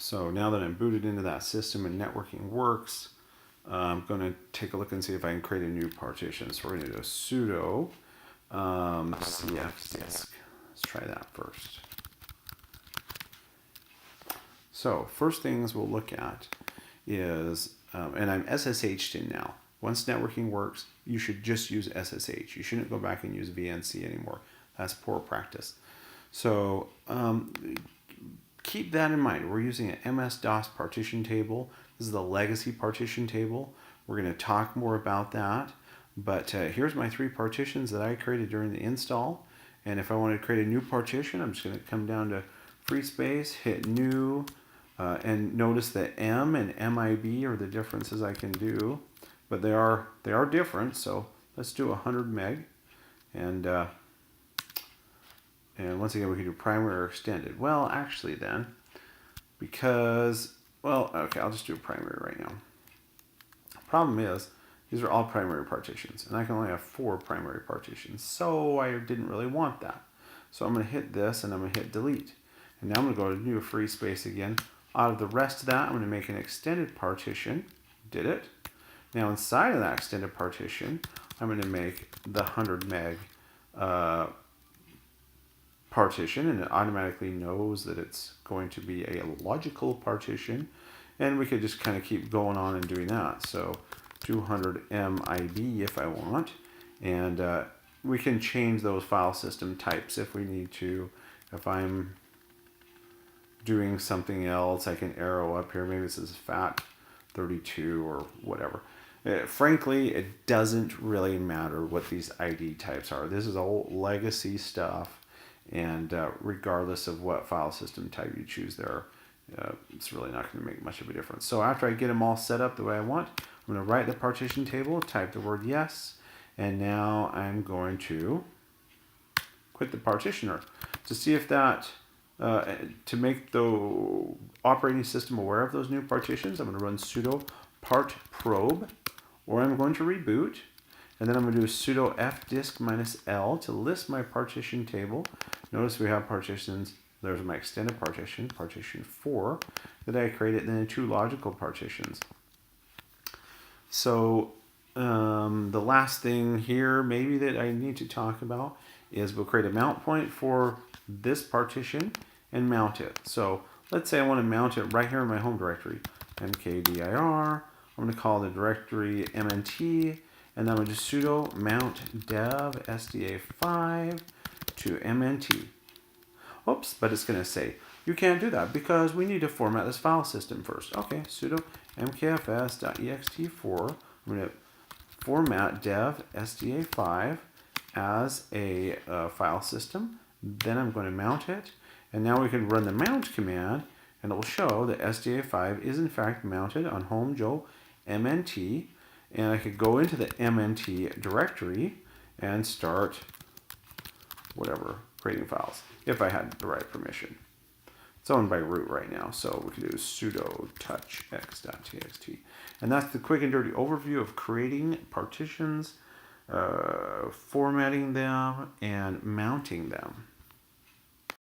So now that I'm booted into that system and networking works, I'm going to take a look and see if I can create a new partition. So we're going to do a sudo cfdisk. Let's try that first. So first things we'll look at is, and I'm SSH'd in now. Once networking works, you should just use SSH. You shouldn't go back and use VNC anymore. That's poor practice. So keep that in mind. We're using an MS-DOS partition table. This is the legacy partition table. We're going to talk more about that. But here's my 3 partitions that I created during the install. And if I want to create a new partition, I'm just going to come down to free space, hit new, and notice that M and MIB are the differences I can do. But they are different, so let's do 100 meg. And once again, we can do primary or extended. Well, actually then, because, well, okay, I'll just do primary right now. Problem is, these are all primary partitions, and I can only have 4 primary partitions, so I didn't really want that. So I'm going to hit this, and I'm going to hit delete. And now I'm going to go to new free space again. Out of the rest of that, I'm going to make an extended partition. Did it. Now inside of that extended partition, I'm going to make the 100 meg partition, and it automatically knows that it's going to be a logical partition, and we could just kind of keep going on and doing that. So 200 MIB if I want, and we can change those file system types if we need to. If I'm doing something else, I can arrow up here. Maybe this is FAT32 or whatever. Frankly, it doesn't really matter what these ID types are. This is all legacy stuff, and regardless of what file system type you choose there, it's really not going to make much of a difference. So after I get them all set up the way I want, I'm going to write the partition table, type the word yes, and now I'm going to quit the partitioner to see if that, to make the operating system aware of those new partitions. I'm going to run sudo part probe, or I'm going to reboot, and then I'm going to do sudo fdisk -l to list my partition table. Notice we have partitions. There's my extended partition, partition 4, that I created, and then 2 logical partitions. So the last thing here maybe that I need to talk about is we'll create a mount point for this partition and mount it. So let's say I want to mount it right here in my home directory, mkdir. I'm going to call the directory mnt, and then I'm going to do sudo mount dev sda5 to mnt. Oops, but it's going to say, you can't do that because we need to format this file system first. Okay, sudo mkfs.ext4. I'm going to format dev sda5 as a file system. Then I'm going to mount it. And now we can run the mount command, and it will show that sda5 is in fact mounted on home Joe mnt. And I could go into the mnt directory and start whatever, creating files, if I had the right permission. It's owned by root right now, so we can do sudo touchx.txt. And that's the quick and dirty overview of creating partitions, formatting them, and mounting them.